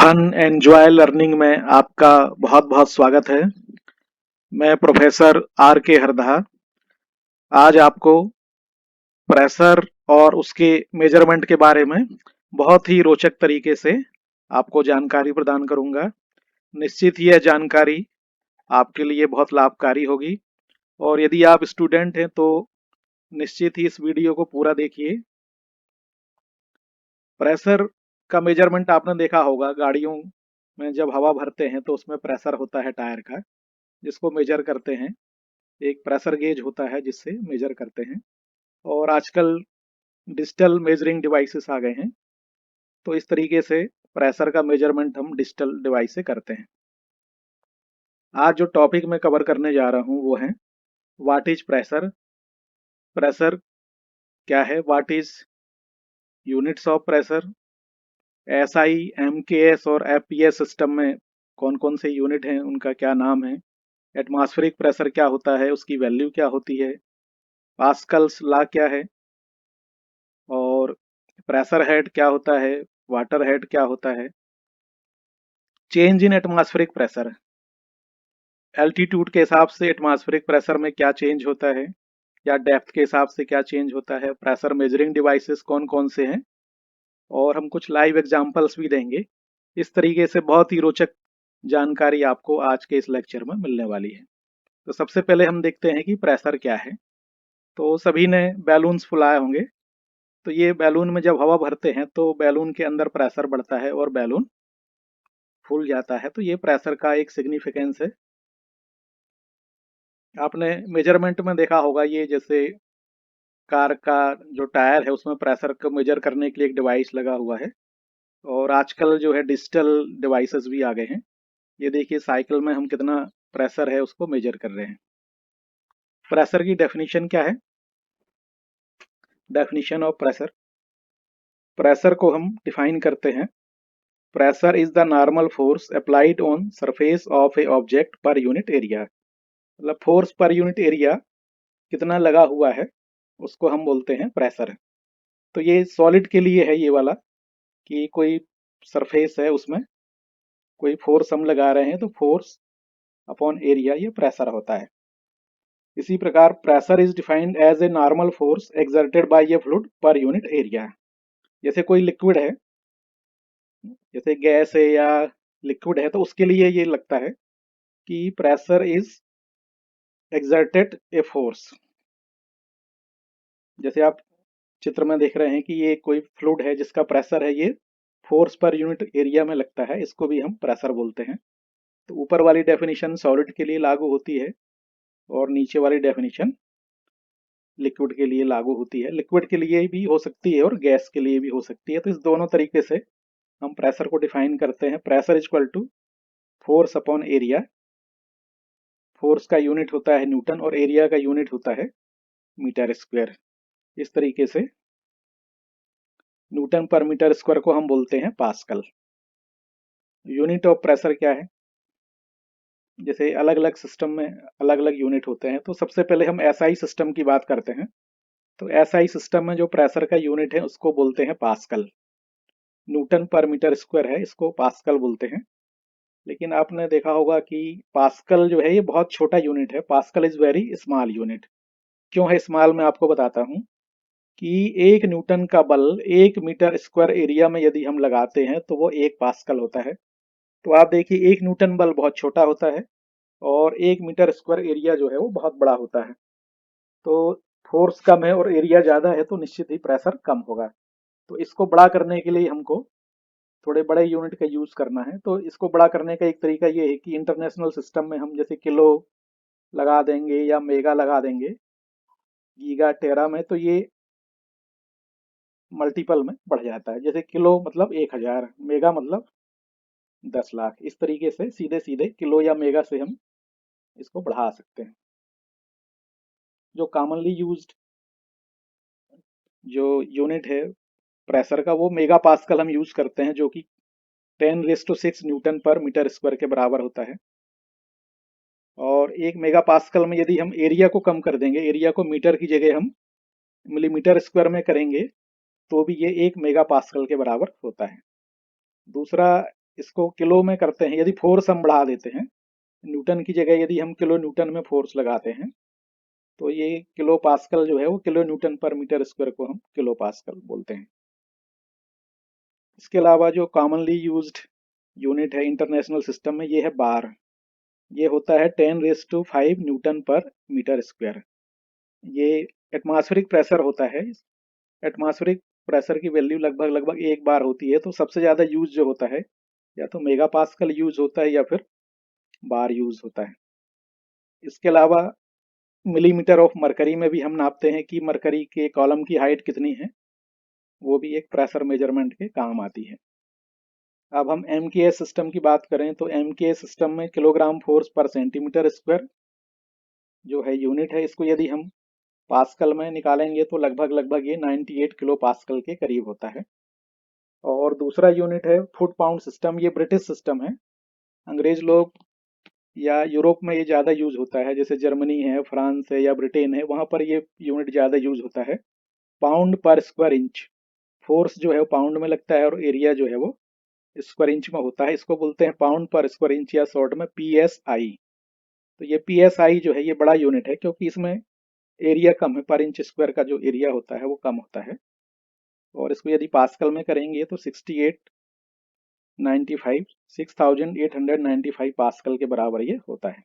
Fun enjoy learning में आपका बहुत बहुत स्वागत है। मैं प्रोफेसर आर के हरदा आज आपको प्रेशर और उसके मेजरमेंट के बारे में बहुत ही रोचक तरीके से आपको जानकारी प्रदान करूंगा। निश्चित ही यह जानकारी आपके लिए बहुत लाभकारी होगी और यदि आप स्टूडेंट हैं तो निश्चित ही इस वीडियो को पूरा देखिए। प्रेशर का मेजरमेंट आपने देखा होगा, गाड़ियों में जब हवा भरते हैं तो उसमें प्रेशर होता है टायर का, जिसको मेजर करते हैं। एक प्रेशर गेज होता है जिससे मेजर करते हैं। और आजकल डिजिटल मेजरिंग डिवाइसेस आ गए हैं, तो इस तरीके से प्रेशर का मेजरमेंट हम डिजिटल डिवाइस से करते हैं। आज जो टॉपिक मैं कवर करने जा रहा हूँ वो है व्हाट इज प्रेशर। प्रेशर क्या है, what is units of pressure, SI, MKS और एफपीएस सिस्टम में कौन कौन से यूनिट हैं, उनका क्या नाम है, एटमॉस्फेरिक प्रेशर क्या होता है, उसकी वैल्यू क्या होती है, पास्कल्स लॉ क्या है, और प्रेशर हेड क्या होता है, वाटर हेड क्या होता है। Change in atmospheric pressure, altitude के हिसाब से एटमॉस्फेरिक प्रेशर में क्या चेंज होता है, या डेप्थ के हिसाब से क्या चेंज होता है, प्रेशर मेजरिंग डिवाइसेस कौन कौन से हैं, और हम कुछ लाइव एग्जांपल्स भी देंगे। इस तरीके से बहुत ही रोचक जानकारी आपको आज के इस लेक्चर में मिलने वाली है। तो सबसे पहले हम देखते हैं कि प्रेशर क्या है। तो सभी ने बैलून्स फुलाए होंगे। तो ये बैलून में जब हवा भरते हैं तो बैलून के अंदर प्रेशर बढ़ता है और बैलून फूल जाता है। तो ये प्रेशर का एक सिग्निफिकेंस है। आपने मेजरमेंट में देखा होगा, ये जैसे कार का जो टायर है उसमें प्रेशर को मेजर करने के लिए एक डिवाइस लगा हुआ है। और आजकल जो है डिजिटल डिवाइसेस भी आ गए हैं। ये देखिए साइकिल में हम कितना प्रेशर है उसको मेजर कर रहे हैं। प्रेशर की डेफिनेशन क्या है? डेफिनेशन ऑफ प्रेशर, प्रेशर को हम डिफाइन करते हैं, pressure is the normal force applied on surface of A object पर यूनिट एरिया। मतलब फोर्स पर यूनिट एरिया कितना लगा हुआ है उसको हम बोलते हैं प्रेशर। तो ये सॉलिड के लिए है ये वाला, कि कोई सरफेस है उसमें कोई फोर्स हम लगा रहे हैं तो फोर्स अपॉन एरिया ये प्रेशर होता है। इसी प्रकार pressure is defined as a normal force exerted by a fluid per unit area. जैसे कोई लिक्विड है, जैसे गैस है या लिक्विड है, तो उसके लिए ये लगता है कि pressure is exerted a force. जैसे आप चित्र में देख रहे हैं कि ये कोई फ्लूइड है जिसका प्रेशर है, ये फोर्स पर यूनिट एरिया में लगता है, इसको भी हम प्रेशर बोलते हैं। तो ऊपर वाली डेफिनेशन सॉलिड के लिए लागू होती है और नीचे वाली डेफिनेशन लिक्विड के लिए लागू होती है। लिक्विड के लिए भी हो सकती है और गैस के लिए भी हो सकती है। तो इस दोनों तरीके से हम प्रेशर को डिफाइन करते हैं। Pressure is equal to force upon area. Force का यूनिट होता है न्यूटन और एरिया का यूनिट होता है मीटर स्क्वायर। इस तरीके से न्यूटन पर मीटर स्क्वायर को हम बोलते हैं पास्कल। यूनिट ऑफ प्रेशर क्या है? जैसे अलग अलग सिस्टम में अलग अलग यूनिट होते हैं, तो सबसे पहले हम एसआई सिस्टम की बात करते हैं। तो एसआई सिस्टम में जो प्रेशर का यूनिट है उसको बोलते हैं पास्कल। न्यूटन पर मीटर स्क्वायर है, इसको पास्कल बोलते हैं। लेकिन आपने देखा होगा कि पास्कल जो है ये बहुत छोटा यूनिट है। Pascal is very small unit. क्यों है स्मॉल, मैं आपको बताता हूँ कि एक न्यूटन का बल 1 मीटर स्क्वायर एरिया में यदि हम लगाते हैं तो वो 1 पास्कल होता है। तो आप देखिए 1 न्यूटन बल बहुत छोटा होता है और 1 मीटर स्क्वायर एरिया जो है वो बहुत बड़ा होता है। तो फोर्स कम है और एरिया ज्यादा है तो निश्चित ही प्रेशर कम होगा। तो इसको बड़ा करने के लिए हमको थोड़े बड़े यूनिट का यूज करना है। तो इसको बड़ा करने का एक तरीका ये है कि इंटरनेशनल सिस्टम में हम जैसे किलो लगा देंगे या मेगा लगा देंगे, गीगा टेरा में, तो ये मल्टीपल में बढ़ जाता है। जैसे किलो मतलब 1000, मेगा मतलब 10 लाख। इस तरीके से सीधे सीधे किलो या मेगा से हम इसको बढ़ा सकते हैं। जो कॉमनली यूज्ड जो यूनिट है प्रेशर का वो मेगा पास्कल हम यूज करते हैं, जो कि 10⁶ न्यूटन पर मीटर स्क्वायर के बराबर होता है। और 1 मेगा पास्कल में यदि हम एरिया को कम कर देंगे, एरिया को मीटर की जगह हम मिलीमीटर स्क्वायर में करेंगे, तो भी ये 1 मेगा पास्कल के बराबर होता है। दूसरा इसको किलो में करते हैं। यदि फोर्स हम बढ़ा देते हैं, न्यूटन की जगह यदि हम किलो न्यूटन में फोर्स लगाते हैं, तो ये किलो पास्कल जो है वो किलो न्यूटन पर मीटर स्क्वायर को हम किलो पास्कल बोलते हैं। इसके अलावा जो कॉमनली यूज्ड यूनिट है इंटरनेशनल सिस्टम में, ये है बार। ये होता है 10⁵ न्यूटन पर मीटर स्क्वायर। ये एटमॉस्फेरिक प्रेशर होता है। एटमॉस्फेरिक प्रेशर की वैल्यू लगभग लगभग 1 बार होती है, तो सबसे ज़्यादा यूज जो होता है या तो मेगा पास्कल यूज होता है या फिर बार यूज होता है। इसके अलावा मिलीमीटर ऑफ मरकरी में भी हम नापते हैं कि मरकरी के कॉलम की हाइट कितनी है, वो भी एक प्रेशर मेजरमेंट के काम आती है। अब हम MKS सिस्टम की बात करें तो MKS सिस्टम में किलोग्राम फोर्स पर सेंटीमीटर स्क्वायर जो है यूनिट है, इसको यदि हम पास्कल में निकालेंगे तो लगभग लगभग ये 98 किलो पास्कल के करीब होता है। और दूसरा यूनिट है फुट पाउंड सिस्टम। ये ब्रिटिश सिस्टम है। अंग्रेज लोग या यूरोप में ये ज़्यादा यूज होता है, जैसे जर्मनी है, फ्रांस है या ब्रिटेन है, वहाँ पर ये यूनिट ज़्यादा यूज होता है। पाउंड पर स्क्वायर इंच। फोर्स जो है वो पाउंड में लगता है और एरिया जो है वो स्क्वायर इंच में होता है। इसको बोलते हैं पाउंड पर स्क्वायर इंच या शॉर्ट में PSI। तो ये PSI जो है ये बड़ा यूनिट है, क्योंकि इसमें एरिया कम है, पर इंच स्क्वायर का जो एरिया होता है वो कम होता है। और इसको यदि पास्कल में करेंगे तो 6895 पास्कल के बराबर ये होता है।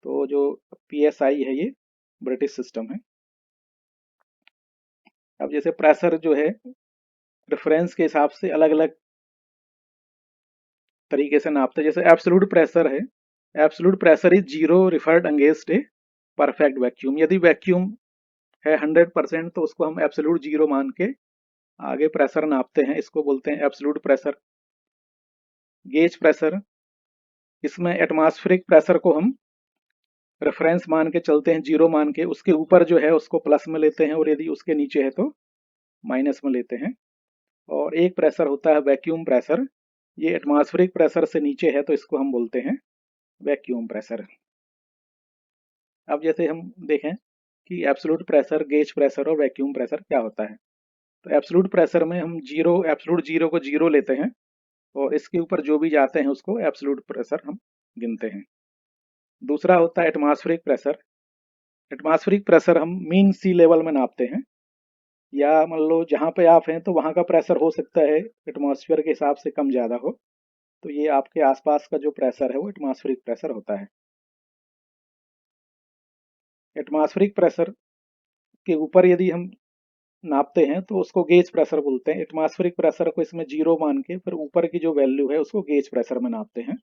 तो जो PSI है ये ब्रिटिश सिस्टम है। अब जैसे प्रेशर जो है रेफरेंस के हिसाब से अलग अलग तरीके से नापते हैं। जैसे एब्सोल्यूट प्रेशर है, absolute pressure is zero referred against a perfect vacuum. यदि वैक्यूम है 100% तो उसको हम एब्सोल्यूट जीरो मान के आगे प्रेशर नापते हैं, इसको बोलते हैं एब्सोल्यूट प्रेशर। गेज प्रेशर, इसमें एटमॉस्फेरिक प्रेशर को हम रेफरेंस मान के चलते हैं, जीरो मान के, उसके ऊपर जो है उसको प्लस में लेते हैं और यदि उसके नीचे है तो माइनस में लेते हैं। और एक प्रेशर होता है वैक्यूम प्रेशर। ये एटमॉस्फेरिक प्रेशर से नीचे है तो इसको हम बोलते हैं वैक्यूम प्रेशर। अब जैसे हम देखें कि एब्सोल्यूट प्रेशर, गेज प्रेशर और वैक्यूम प्रेशर क्या होता है। तो एब्सोल्यूट प्रेशर में हम जीरो, एब्सोल्यूट जीरो को जीरो लेते हैं और इसके ऊपर जो भी जाते हैं उसको एब्सोल्यूट प्रेशर हम गिनते हैं। दूसरा होता है एटमॉस्फेरिक प्रेशर। एटमॉस्फेरिक प्रेशर हम मीन सी लेवल में नापते हैं, या मान लो जहाँ पे आप हैं तो वहाँ का प्रेशर हो सकता है एटमॉस्फेयर के हिसाब से कम ज़्यादा हो, तो ये आपके आसपास का जो प्रेशर है वो एटमॉस्फेरिक प्रेशर होता है। एटमॉस्फेरिक प्रेशर के ऊपर यदि हम नापते हैं तो उसको गेज प्रेशर बोलते हैं। एटमॉस्फेरिक प्रेशर को इसमें जीरो मान के फिर ऊपर की जो वैल्यू है उसको गेज प्रेशर में नापते हैं।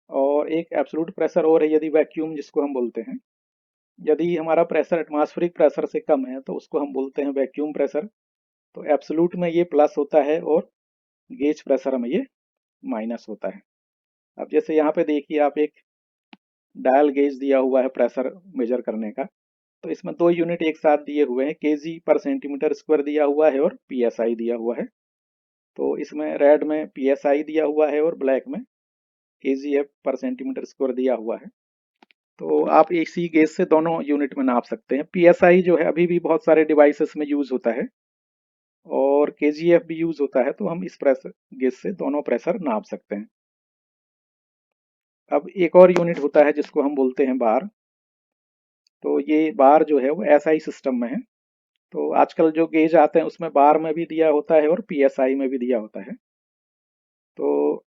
और एक एब्सोल्यूट प्रेशर और है यदि वैक्यूम, जिसको हम बोलते हैं। यदि हमारा प्रेशर एटमॉस्फेरिक प्रेशर से कम है तो उसको हम बोलते हैं वैक्यूम प्रेशर। तो एब्सोल्यूट में ये प्लस होता है और गेज प्रेशर में ये माइनस होता है। अब जैसे यहाँ पे देखिए, आप एक डायल गेज दिया हुआ है प्रेशर मेजर करने का, तो इसमें दो यूनिट एक साथ दिए हुए हैं, केजी पर सेंटीमीटर स्क्वायर दिया हुआ है और PSI दिया हुआ है। तो इसमें रेड में PSI दिया हुआ है और ब्लैक में KgF पर सेंटीमीटर स्क्वायर दिया हुआ है। तो आप इसी गेज से दोनों यूनिट में नाप सकते हैं। PSI जो है अभी भी बहुत सारे डिवाइसेस में यूज होता है और KgF भी यूज होता है, तो हम इस प्रेशर गेज से दोनों प्रेशर नाप सकते हैं। अब एक और यूनिट होता है जिसको हम बोलते हैं बार। तो ये बार जो है वो SI सिस्टम में है। तो आजकल जो गेज आते हैं उसमें बार में भी दिया होता है और PSI में भी दिया होता है। तो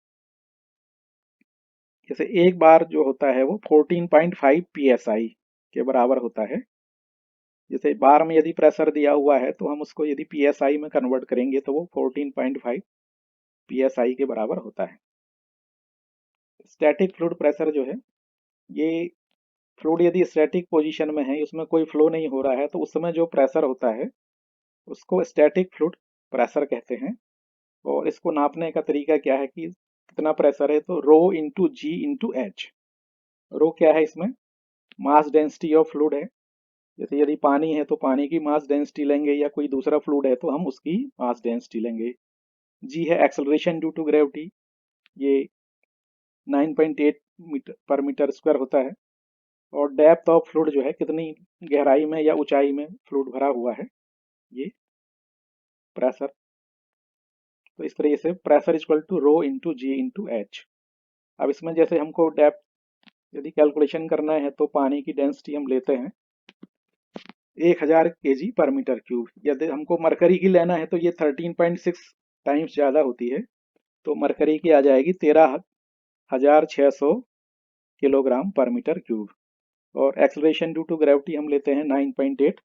जैसे एक बार जो होता है वो 14.5 PSI के बराबर होता है। जैसे बार में यदि प्रेशर दिया हुआ है तो हम उसको यदि PSI में कन्वर्ट करेंगे तो वो 14.5 PSI के बराबर होता है। स्टैटिक फ्लूइड प्रेशर जो है, ये फ्लूइड यदि स्टैटिक पोजीशन में है, उसमें कोई फ्लो नहीं हो रहा है, तो उस समय जो प्रेशर होता है उसको स्टैटिक फ्लूइड प्रेशर कहते हैं। और इसको नापने का तरीका क्या है कि कितना प्रेशर है, तो रो इंटू जी इंटू एच। रो क्या है, इसमें मास डेंसिटी ऑफ फ्लूइड है। जैसे यदि पानी है तो पानी की मास डेंसिटी लेंगे, या कोई दूसरा फ्लूइड है तो हम उसकी मास डेंसिटी लेंगे। जी है एक्सेलरेशन ड्यू टू ग्रेविटी, ये 9.8 मीटर पर मीटर स्क्वायर होता है। और डेप्थ ऑफ फ्लूइड जो है, कितनी गहराई में या ऊंचाई में फ्लूइड भरा हुआ है, ये प्रेशर। तो इस तरीके से pressure equal to rho into G into H. अब इसमें जैसे हमको डेप्थ यदि कैलकुलेशन करना है तो पानी की डेंसिटी हम लेते हैं 1000 kg पर मीटर क्यूब। यदि हमको मरकरी की लेना है तो ये 13.6 टाइम्स ज़्यादा होती है, तो मरकरी की आ जाएगी 13,600 किलोग्राम पर मीटर क्यूब। और एक्सलरेशन ड्यू टू ग्रेविटी हम लेते हैं 9.8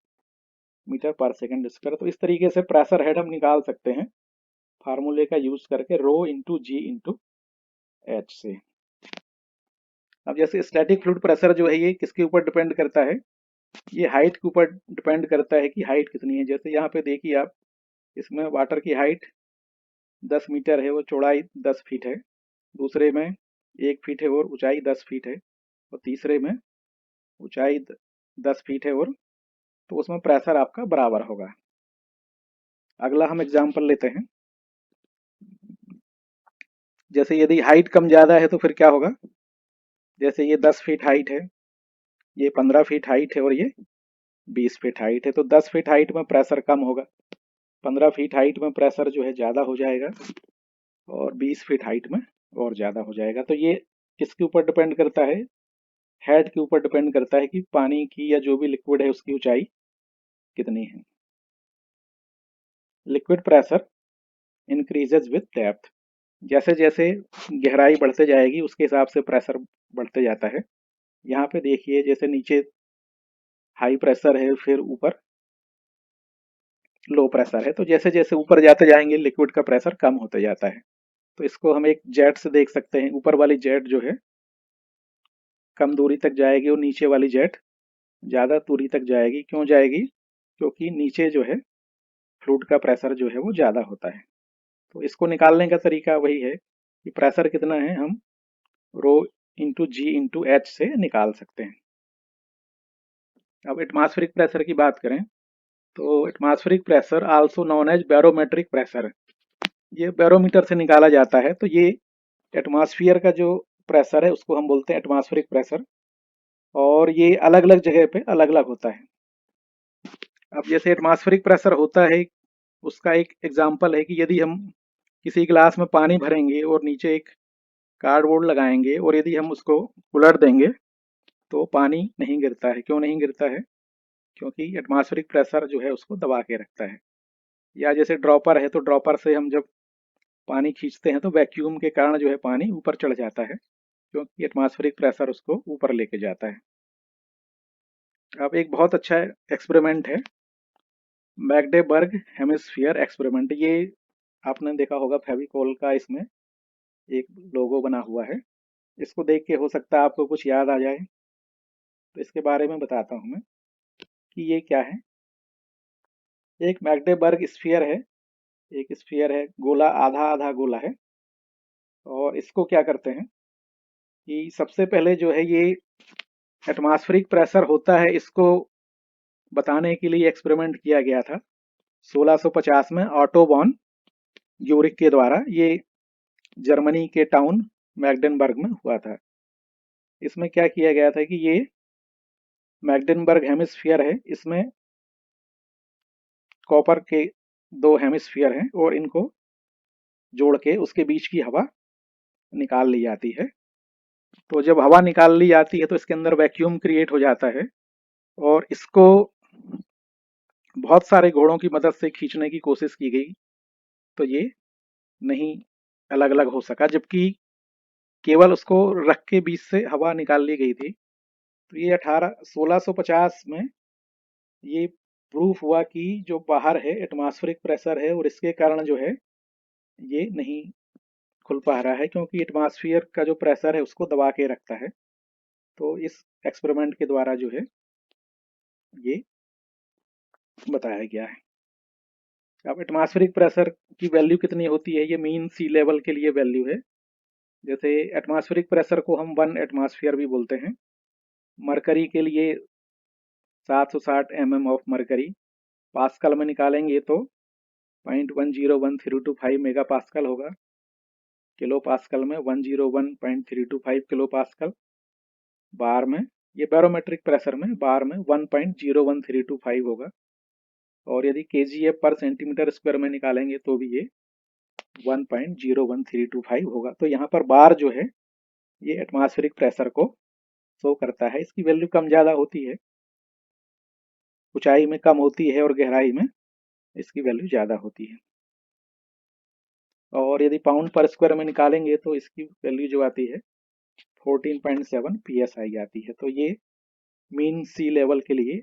मीटर पर सेकंड स्क्वायर। तो इस तरीके से प्रेशर हेड हम निकाल सकते हैं फार्मूले का यूज करके रो इंटू जी इंटू एच से। अब जैसे स्टैटिक फ्लूइड प्रेशर जो है ये किसके ऊपर डिपेंड करता है, ये हाइट के ऊपर डिपेंड करता है कि हाइट कितनी है। जैसे यहाँ पे देखिए आप, इसमें वाटर की हाइट 10 मीटर है और चौड़ाई 10 फीट है, दूसरे में 1 फीट है और ऊंचाई 10 फीट है, और तीसरे में ऊंचाई 10 फीट है, और तो उसमें प्रेशर आपका बराबर होगा। अगला हम एग्जाम्पल लेते हैं। जैसे यदि हाइट कम ज़्यादा है तो फिर क्या होगा, जैसे ये 10 फीट हाइट है, ये 15 फीट हाइट है और ये 20 फीट हाइट है, तो 10 फीट हाइट में प्रेशर कम होगा, 15 फीट हाइट में प्रेशर जो है ज़्यादा हो जाएगा, और 20 फीट हाइट में और ज़्यादा हो जाएगा। तो ये किसके ऊपर डिपेंड करता है, हेड के ऊपर डिपेंड करता है कि पानी की या जो भी लिक्विड है उसकी ऊंचाई कितनी है। Liquid pressure increases with depth, जैसे जैसे गहराई बढ़ते जाएगी उसके हिसाब से प्रेशर बढ़ते जाता है। यहाँ पे देखिए जैसे नीचे हाई प्रेशर है, फिर ऊपर लो प्रेशर है, तो जैसे जैसे ऊपर जाते जाएंगे लिक्विड का प्रेशर कम होते जाता है। तो इसको हम एक जेट से देख सकते हैं, ऊपर वाली जेट जो है कम दूरी तक जाएगी और नीचे वाली जेट ज़्यादा दूरी तक जाएगी। क्यों जाएगी, क्योंकि नीचे जो है फ्लूइड का प्रेशर जो है वो ज़्यादा होता है। तो इसको निकालने का तरीका वही है कि प्रेशर कितना है हम रो इंटू जी इंटू एच से निकाल सकते हैं। अब एटमॉस्फेरिक प्रेशर की बात करें तो atmospheric pressure also known as barometric pressure, ये बैरोमीटर से निकाला जाता है। तो ये एटमॉस्फेयर का जो प्रेशर है उसको हम बोलते हैं एटमॉस्फेरिक प्रेशर, और ये अलग अलग जगह पे अलग अलग होता है। अब जैसे एटमॉस्फेरिक प्रेशर होता है, उसका एक एग्जांपल है कि यदि हम किसी गिलास में पानी भरेंगे और नीचे एक कार्डबोर्ड लगाएंगे और यदि हम उसको उलट देंगे तो पानी नहीं गिरता है। क्यों नहीं गिरता है, क्योंकि एटमॉस्फेरिक प्रेशर जो है उसको दबा के रखता है। या जैसे ड्रॉपर है, तो ड्रॉपर से हम जब पानी खींचते हैं तो वैक्यूम के कारण जो है पानी ऊपर चढ़ जाता है, क्योंकि एटमॉस्फेरिक प्रेशर उसको ऊपर लेके जाता है। अब एक बहुत अच्छा एक्सपेरिमेंट है मैगडेबर्ग हेमिस्फीयर एक्सपेरिमेंट। ये आपने देखा होगा फेविकोल का इसमें एक लोगो बना हुआ है, इसको देख के हो सकता है आपको कुछ याद आ जाए, तो इसके बारे में बताता हूँ मैं कि ये क्या है। एक मैगडेबर्ग स्फीयर है, एक स्फीयर है, गोला आधा आधा गोला है, और इसको क्या करते हैं कि सबसे पहले जो है ये एटमॉस्फेरिक प्रेशर होता है, इसको बताने के लिए एक्सपेरिमेंट किया गया था 1650 में ऑटो वॉन यूरिक के द्वारा। ये जर्मनी के टाउन मैगडेनबर्ग में हुआ था। इसमें क्या किया गया था कि ये मैगडेनबर्ग हेमिस्फीयर है, इसमें कॉपर के 2 हेमिस्फीयर हैं और इनको जोड़ के उसके बीच की हवा निकाल ली जाती है। तो जब हवा निकाल ली जाती है तो इसके अंदर वैक्यूम क्रिएट हो जाता है, और इसको बहुत सारे घोड़ों की मदद से खींचने की कोशिश की गई, तो ये नहीं अलग अलग हो सका, जबकि केवल उसको रख के बीच से हवा निकाल ली गई थी। तो ये 1650 में ये प्रूफ हुआ कि जो बाहर है एटमॉस्फेरिक प्रेशर है और इसके कारण जो है ये नहीं खुल पा रहा है, क्योंकि एटमॉस्फेयर का जो प्रेशर है उसको दबा के रखता है। तो इस एक्सपेरिमेंट के द्वारा जो है ये बताया गया है। अब एटमॉस्फेरिक प्रेशर की वैल्यू कितनी होती है, ये मीन सी लेवल के लिए वैल्यू है। जैसे एटमॉस्फेरिक प्रेशर को हम 1 एटमॉस्फेयर भी बोलते हैं। मरकरी के लिए 760 mm ऑफ मरकरी, पास्कल में निकालेंगे तो 0.101325 मेगा पास्कल होगा, किलो पास्कल में 101.325 किलो पास्कल, बार में ये बैरोमेट्रिक प्रेशर में बार में 1.01325 होगा, और यदि kgf पर सेंटीमीटर स्क्वायर में निकालेंगे तो भी ये 1.01325 होगा। तो यहाँ पर बार जो है ये एटमॉस्फेरिक प्रेशर को शो करता है। इसकी वैल्यू कम ज़्यादा होती है, ऊंचाई में कम होती है और गहराई में इसकी वैल्यू ज़्यादा होती है। और यदि पाउंड पर स्क्वायर में निकालेंगे तो इसकी वैल्यू जो आती है 14.7 psi आती है। तो ये मीन सी लेवल के लिए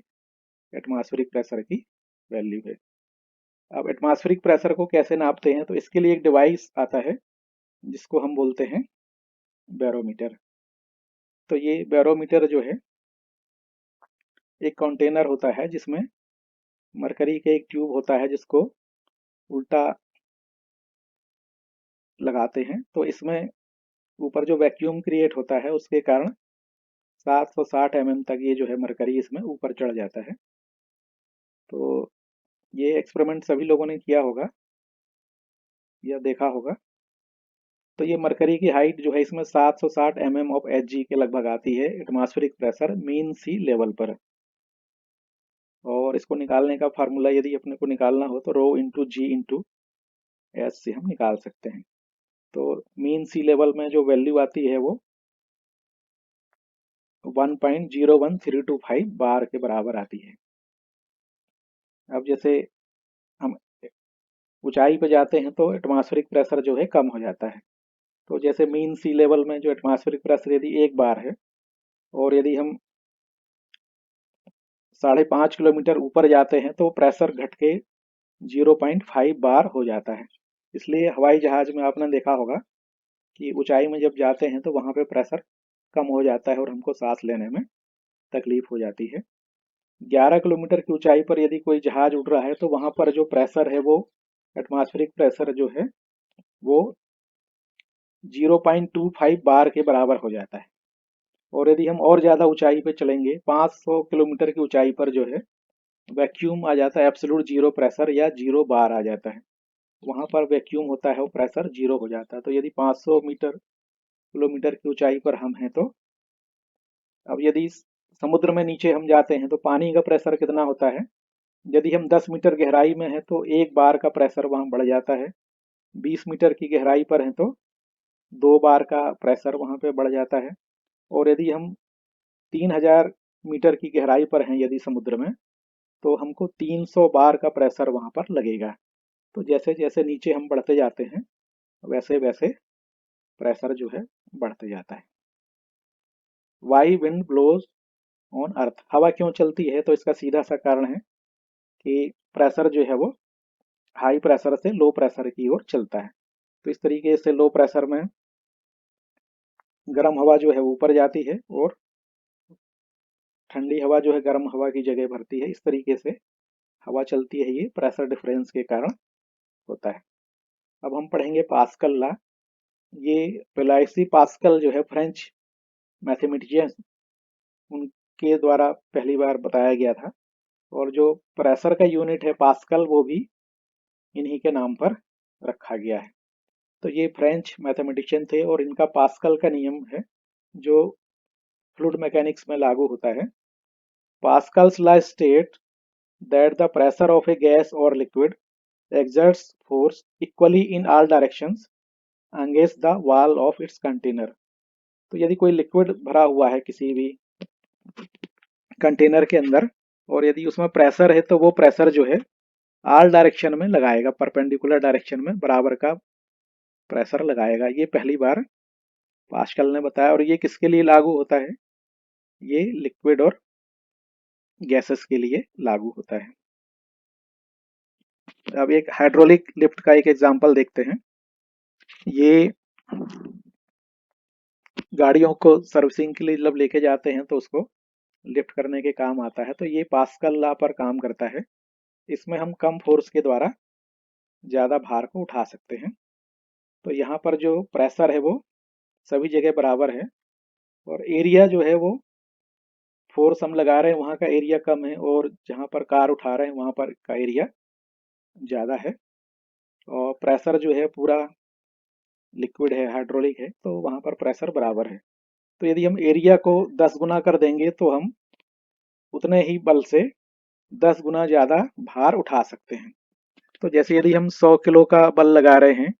एटमॉस्फेरिक प्रेशर की वैल्यू है। अब एटमॉस्फेरिक प्रेशर को कैसे नापते हैं, तो इसके लिए एक डिवाइस आता है जिसको हम बोलते हैं बैरोमीटर। तो ये बैरोमीटर जो है एक कंटेनर होता है जिसमें मरकरी के एक ट्यूब होता है जिसको उल्टा लगाते हैं। तो इसमें ऊपर जो वैक्यूम क्रिएट होता है उसके कारण 760 mm तक ये जो है मरकरी इसमें ऊपर चढ़ जाता है। तो ये एक्सपेरिमेंट सभी लोगों ने किया होगा या देखा होगा। तो ये मरकरी की हाइट जो है इसमें 760 mm ऑफ Hg के लगभग आती है एटमॉस्फेरिक प्रेशर मीन सी लेवल पर। और इसको निकालने का फार्मूला यदि अपने को निकालना हो तो रो इंटू जी इंटू एस से हम निकाल सकते हैं। तो मीन सी लेवल में जो वैल्यू आती है वो 1.01325 बार के बराबर आती है। अब जैसे हम ऊंचाई पे जाते हैं तो एटमॉस्फेरिक प्रेशर जो है कम हो जाता है। तो जैसे मीन सी लेवल में जो एटमॉस्फेरिक प्रेशर यदि 1 बार है और यदि हम 5.5 किलोमीटर ऊपर जाते हैं तो प्रेशर घट के 0.5 बार हो जाता है। इसलिए हवाई जहाज में आपने देखा होगा कि ऊंचाई में जब जाते हैं तो वहां पे प्रेशर कम हो जाता है और हमको सांस लेने में तकलीफ हो जाती है। 11 किलोमीटर की ऊंचाई पर यदि कोई जहाज उड़ रहा है तो वहां पर जो प्रेशर है वो एटमॉस्फेरिक प्रेशर जो है वो 0.25 बार के बराबर हो जाता है। और यदि हम और ज़्यादा ऊंचाई पे चलेंगे 500 किलोमीटर की ऊंचाई पर जो है वैक्यूम आ जाता है, एब्सोल्यूट जीरो प्रेशर या जीरो बार आ जाता है। वहां पर वैक्यूम होता है वो प्रेशर जीरो हो जाता है। तो यदि 500 किलोमीटर की ऊंचाई पर हम हैं तो अब यदि समुद्र में नीचे हम जाते हैं तो पानी का प्रेशर कितना होता है, यदि हम 10 मीटर गहराई में हैं तो 1 बार का प्रेशर वहां बढ़ जाता है। 20 मीटर की गहराई पर हैं तो 2 बार का प्रेशर वहां पे बढ़ जाता है। और यदि हम 3000 मीटर की गहराई पर हैं यदि समुद्र में तो हमको 300 बार का प्रेशर वहां पर लगेगा। तो जैसे जैसे नीचे हम बढ़ते जाते हैं वैसे वैसे प्रेशर जो है बढ़ते जाता है। Why wind blows on earth, हवा क्यों चलती है, तो इसका सीधा सा कारण है कि प्रेशर जो है वो हाई प्रेशर से लो प्रेशर की ओर चलता है। तो इस तरीके से लो प्रेशर में गर्म हवा जो है ऊपर जाती है और ठंडी हवा जो है गर्म हवा की जगह भरती है। इस तरीके से हवा चलती है, ये प्रेशर डिफरेंस के कारण होता है। अब हम पढ़ेंगे पास्कल लॉ। ये ब्लाइसी पास्कल जो है फ्रेंच मैथमेटिशियन उनके द्वारा पहली बार बताया गया था। और जो प्रेशर का यूनिट है पास्कल वो भी इन्हीं के नाम पर रखा गया है। तो ये फ्रेंच मैथमेटिशियन थे और इनका पास्कल का नियम है जो फ्लूइड मैकेनिक्स में लागू होता है। Pascal's law state that the pressure of a gas और liquid exerts force equally in all directions against the wall of its container। तो यदि कोई लिक्विड भरा हुआ है किसी भी कंटेनर के अंदर और यदि उसमें प्रेशर है तो वो प्रेशर जो है ऑल डायरेक्शन में लगाएगा, परपेंडिकुलर डायरेक्शन में बराबर का प्रेशर लगाएगा। ये पहली बार पास्कल ने बताया। और ये किसके लिए लागू होता है, ये लिक्विड और गैसेस के लिए लागू होता है। अब एक हाइड्रोलिक लिफ्ट का एक एग्जांपल देखते हैं। ये गाड़ियों को सर्विसिंग के लिए जब लेके जाते हैं तो उसको लिफ्ट करने के काम आता है। तो ये पास्कल लॉ पर काम करता है। इसमें हम कम फोर्स के द्वारा ज़्यादा भार को उठा सकते हैं। तो यहाँ पर जो प्रेशर है वो सभी जगह बराबर है और एरिया जो है वो फोर्स हम लगा रहे हैं वहाँ का एरिया कम है और जहाँ पर कार उठा रहे हैं वहाँ पर का एरिया ज़्यादा है। और प्रेशर जो है पूरा लिक्विड है, हाइड्रोलिक है, तो वहाँ पर प्रेशर बराबर है। तो यदि हम एरिया को 10 गुना कर देंगे तो हम उतने ही बल से 10 गुना ज़्यादा भार उठा सकते हैं। तो जैसे यदि हम 100 किलो का बल लगा रहे हैं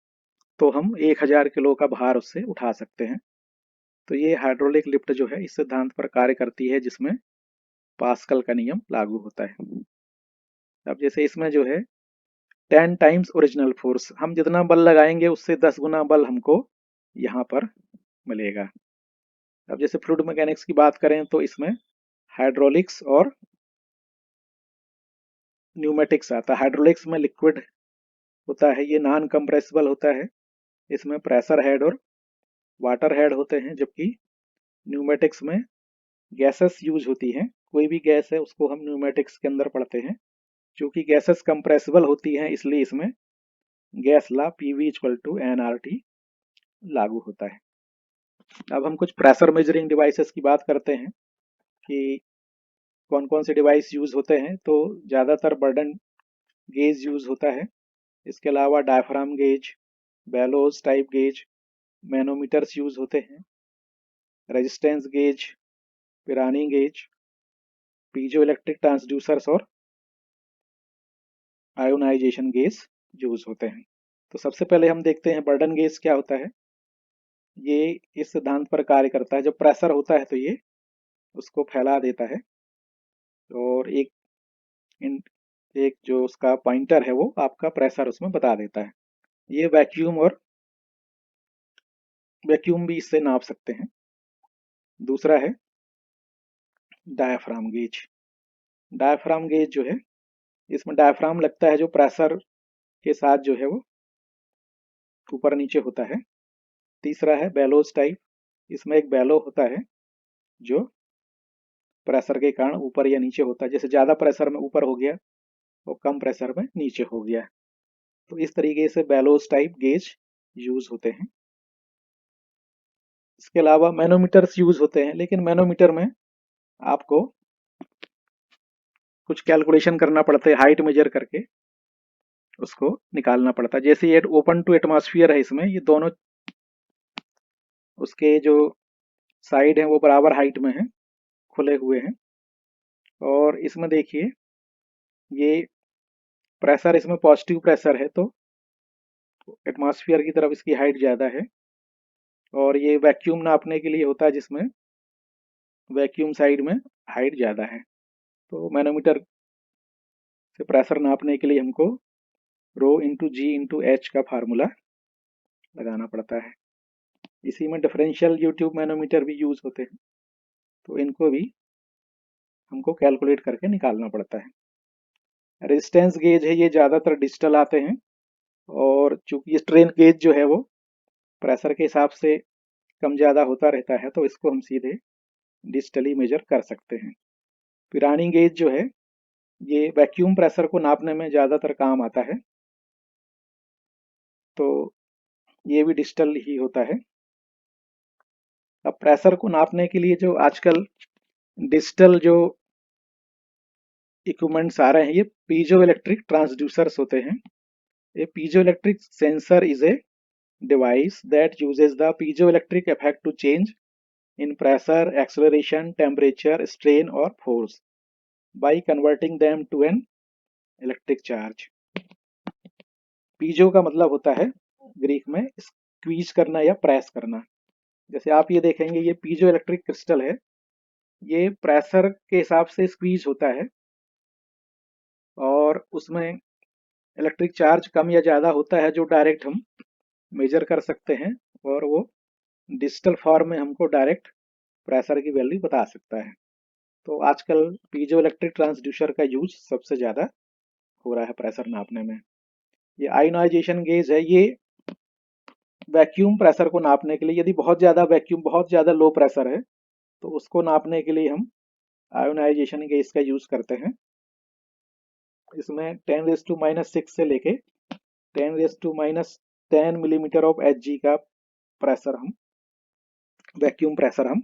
तो हम 1000 किलो का भार उससे उठा सकते हैं। तो ये हाइड्रोलिक लिफ्ट जो है इस सिद्धांत पर कार्य करती है जिसमें पास्कल का नियम लागू होता है। अब जैसे इसमें जो है 10 टाइम्स ओरिजिनल फोर्स, हम जितना बल लगाएंगे उससे 10 गुना बल हमको यहाँ पर मिलेगा। अब जैसे फ्लूइड मैकेनिक्स की बात करें तो इसमें हाइड्रोलिक्स और न्यूमेटिक्स आता है। हाइड्रोलिक्स में लिक्विड होता है, ये नॉन कंप्रेसिबल होता है, इसमें प्रेशर हेड और वाटर हेड होते हैं, जबकि न्यूमेटिक्स में गैसेस यूज होती हैं। कोई भी गैस है उसको हम न्यूमेटिक्स के अंदर पढ़ते हैं। क्योंकि गैसेस कंप्रेसिबल होती हैं इसलिए इसमें gas law P V equal to N R T लागू होता है। अब हम कुछ प्रेशर मेजरिंग डिवाइसेस की बात करते हैं कि कौन कौन से डिवाइस यूज होते हैं। तो ज़्यादातर बर्डन गेज यूज होता है। इसके अलावा diaphragm gauge, bellows type gauge, manometers use होते हैं, resistance gauge, Pirani gauge, piezo electric transducers और आयोनाइजेशन गेज यूज होते हैं। तो सबसे पहले हम देखते हैं बर्डन गेज क्या होता है। ये इस सिद्धांत पर कार्य करता है, जब प्रेशर होता है तो ये उसको फैला देता है और एक जो उसका पॉइंटर है वो आपका प्रेशर उसमें बता देता है। ये वैक्यूम भी इससे नाप सकते हैं। दूसरा है डायाफ्राम गेज। डायाफ्राम गेज जो है इसमें डायाफ्राम लगता है जो प्रेशर के साथ जो है वो ऊपर नीचे होता है। तीसरा है बेलोज टाइप। इसमें एक बेलो होता है जो प्रेशर के कारण ऊपर या नीचे होता है, जैसे ज़्यादा प्रेशर में ऊपर हो गया और कम प्रेशर में नीचे हो गया। तो इस तरीके से बेलोज टाइप गेज यूज होते हैं। इसके अलावा मैनोमीटर्स यूज होते हैं, लेकिन मैनोमीटर में आपको कुछ कैलकुलेशन करना पड़ता है, हाइट मेजर करके उसको निकालना पड़ता है। जैसे ये ओपन टू एटमॉस्फेयर है, इसमें ये दोनों उसके जो साइड हैं वो बराबर हाइट में है, खुले हुए हैं। और इसमें देखिए ये प्रेशर इसमें पॉजिटिव प्रेशर है तो एटमॉस्फेयर की तरफ इसकी हाइट ज़्यादा है। और ये वैक्यूम नापने के लिए होता है जिसमें वैक्यूम साइड में हाइट ज़्यादा है। तो मैनोमीटर से प्रेशर नापने के लिए हमको रो इंटू जी इंटू एच का फार्मूला लगाना पड़ता है। इसी में डिफरेंशियल यूट्यूब मैनोमीटर भी यूज होते हैं, तो इनको भी हमको कैलकुलेट करके निकालना पड़ता है। रेजिस्टेंस गेज है, ये ज़्यादातर डिजिटल आते हैं और चूंकि स्ट्रेन गेज जो है वो प्रेशर के हिसाब से कम ज़्यादा होता रहता है तो इसको हम सीधे डिजिटली मेजर कर सकते हैं। पिरानी गेज जो है ये वैक्यूम प्रेशर को नापने में ज़्यादातर काम आता है, तो ये भी डिजिटल ही होता है। अब प्रेशर को नापने के लिए जो आजकल डिजिटल जो इक्विपमेंट्स आ रहे हैं, ये पीजो इलेक्ट्रिक ट्रांसड्यूसर्स होते हैं। A piezoelectric sensor is a device that uses the piezoelectric effect to change in pressure, acceleration, temperature, strain or force by converting them to an electric charge. Piezo का मतलब होता है Greek में squeeze करना या press करना। जैसे आप ये देखेंगे ये पीजो इलेक्ट्रिक क्रिस्टल है, ये प्रेशर के हिसाब से स्क्वीज होता है और उसमें इलेक्ट्रिक चार्ज कम या ज़्यादा होता है जो डायरेक्ट हम मेजर कर सकते हैं और वो डिजिटल फॉर्म में हमको डायरेक्ट प्रेशर की वैल्यू बता सकता है। तो आजकल पीजो इलेक्ट्रिक ट्रांसड्यूसर का यूज सबसे ज़्यादा हो रहा है प्रेशर नापने में। ये आयोनाइजेशन गेज है, ये वैक्यूम प्रेशर को नापने के लिए, यदि बहुत ज़्यादा वैक्यूम बहुत ज़्यादा लो प्रेशर है तो उसको नापने के लिए हम आयोनाइजेशन गेज का यूज करते हैं। इसमें 10⁻⁻6 से लेके 10⁻10 मिलीमीटर ऑफ Hg का प्रेशर हम वैक्यूम प्रेशर हम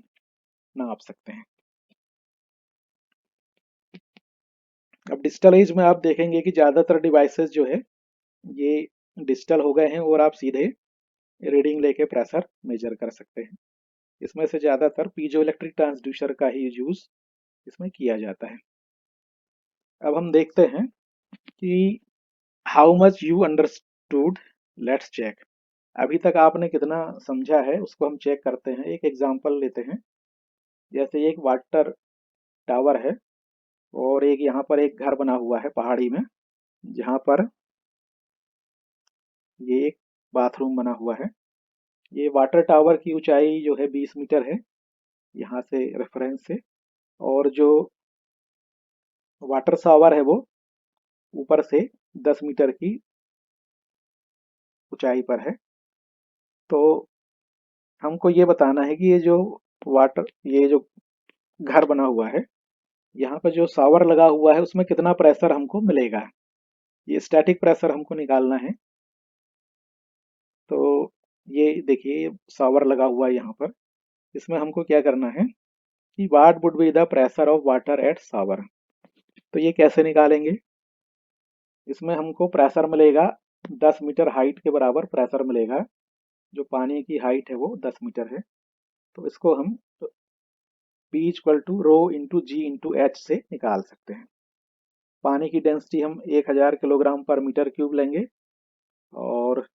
नाप सकते हैं। अब डिजिटल एज में आप देखेंगे कि ज़्यादातर डिवाइसेस जो है ये डिजिटल हो गए हैं और आप सीधे रीडिंग लेके प्रेशर मेजर कर सकते हैं। इसमें से ज़्यादातर पीजो इलेक्ट्रिक ट्रांसड्यूसर का ही यूज इसमें किया जाता है। अब हम देखते हैं कि how much you understood, let's check. अभी तक आपने कितना समझा है उसको हम चेक करते हैं। एक एग्जांपल लेते हैं। जैसे एक वाटर टावर है और एक यहाँ पर एक घर बना हुआ है पहाड़ी में, जहाँ पर ये एक बाथरूम बना हुआ है। ये वाटर टावर की ऊंचाई जो है 20 मीटर है यहाँ से रेफरेंस से, और जो वाटर शावर है वो ऊपर से 10 मीटर की ऊंचाई पर है। तो हमको ये बताना है कि ये जो घर बना हुआ है, यहाँ पर जो शावर लगा हुआ है उसमें कितना प्रेशर हमको मिलेगा। ये स्टैटिक प्रेशर हमको निकालना है। तो ये देखिए, ये शावर लगा हुआ है यहाँ पर। इसमें हमको क्या करना है कि what would be the pressure of water at shower. तो ये कैसे निकालेंगे? इसमें हमको प्रेशर मिलेगा 10 मीटर हाइट के बराबर प्रेशर मिलेगा। जो पानी की हाइट है वो 10 मीटर है। तो इसको हम P equal to rho into G into H से निकाल सकते हैं। पानी की डेंसिटी हम 1000 किलोग्राम पर मीटर क्यूब लेंगे, और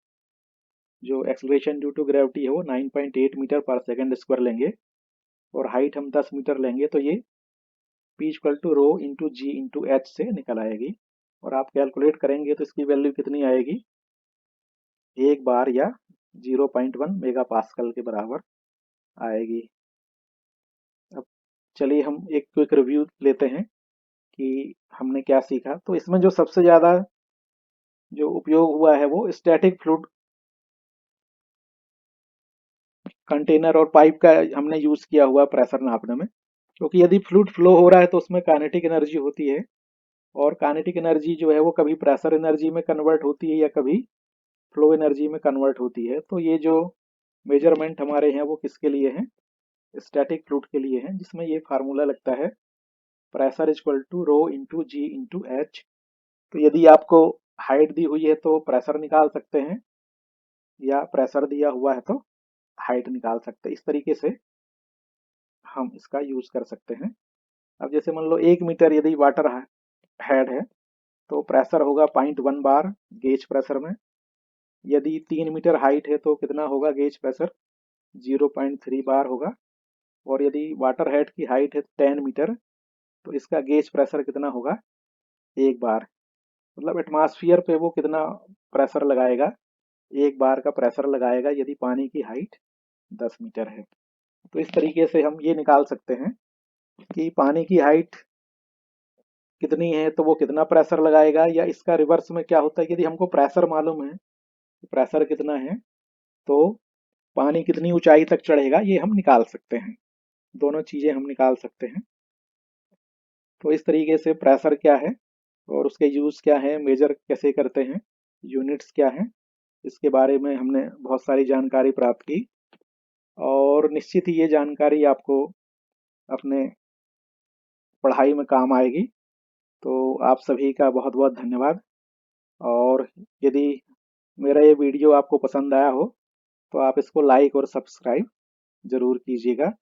जो एक्सलेशन ड्यू टू ग्रेविटी है वो 9.8 मीटर पर सेकेंड स्क्वायर लेंगे, और हाइट हम 10 मीटर लेंगे। तो ये P equal to rho into G into H से निकल आएगी। और आप कैलकुलेट करेंगे तो इसकी वैल्यू कितनी आएगी, 1 बार या 0.1 मेगा पास्कल के बराबर आएगी। अब चलिए हम एक क्विक रिव्यू लेते हैं कि हमने क्या सीखा। तो इसमें जो सबसे ज़्यादा जो उपयोग हुआ है वो स्टैटिक फ्लूइड कंटेनर और पाइप का हमने यूज़ किया हुआ प्रेशर नापने में। क्योंकि यदि फ्लूइड फ्लो हो रहा है तो उसमें काइनेटिक एनर्जी होती है, और काइनेटिक एनर्जी जो है वो कभी प्रेशर एनर्जी में कन्वर्ट होती है या कभी फ्लो एनर्जी में कन्वर्ट होती है। तो ये जो मेजरमेंट हमारे हैं वो किसके लिए हैं? स्टैटिक फ्लूइड के लिए हैं, जिसमें ये फार्मूला लगता है pressure equal to rho into G into H. तो यदि आपको हाइट दी हुई है तो प्रेशर निकाल सकते हैं, या प्रेशर दिया हुआ है तो हाइट निकाल सकते हैं। इस तरीके से हम इसका यूज कर सकते हैं। अब जैसे मान लो 1 मीटर यदि वाटर हेड है तो प्रेशर होगा 0.1 बार गेज प्रेशर में। यदि 3 मीटर हाइट है तो कितना होगा गेज प्रेशर? 0.3 बार होगा। और यदि वाटर हेड की हाइट है 10 मीटर तो इसका गेज प्रेशर कितना होगा? 1 बार। मतलब एटमॉस्फेयर पे वो कितना प्रेशर लगाएगा? 1 बार का प्रेशर लगाएगा यदि पानी की हाइट 10 मीटर है। तो इस तरीके से हम ये निकाल सकते हैं कि पानी की हाइट कितनी है तो वो कितना प्रेशर लगाएगा, या इसका रिवर्स में क्या होता है, यदि हमको प्रेशर मालूम है, प्रेशर कितना है तो पानी कितनी ऊंचाई तक चढ़ेगा, ये हम निकाल सकते हैं। दोनों चीजें हम निकाल सकते हैं। तो इस तरीके से प्रेशर क्या है और उसके यूज क्या है, मेजर कैसे करते हैं, यूनिट्स क्या हैं, इसके बारे में हमने बहुत सारी जानकारी प्राप्त की। और निश्चित ही ये जानकारी आपको अपने पढ़ाई में काम आएगी। तो आप सभी का बहुत बहुत धन्यवाद। और यदि मेरा ये वीडियो आपको पसंद आया हो तो आप इसको लाइक और सब्सक्राइब ज़रूर कीजिएगा।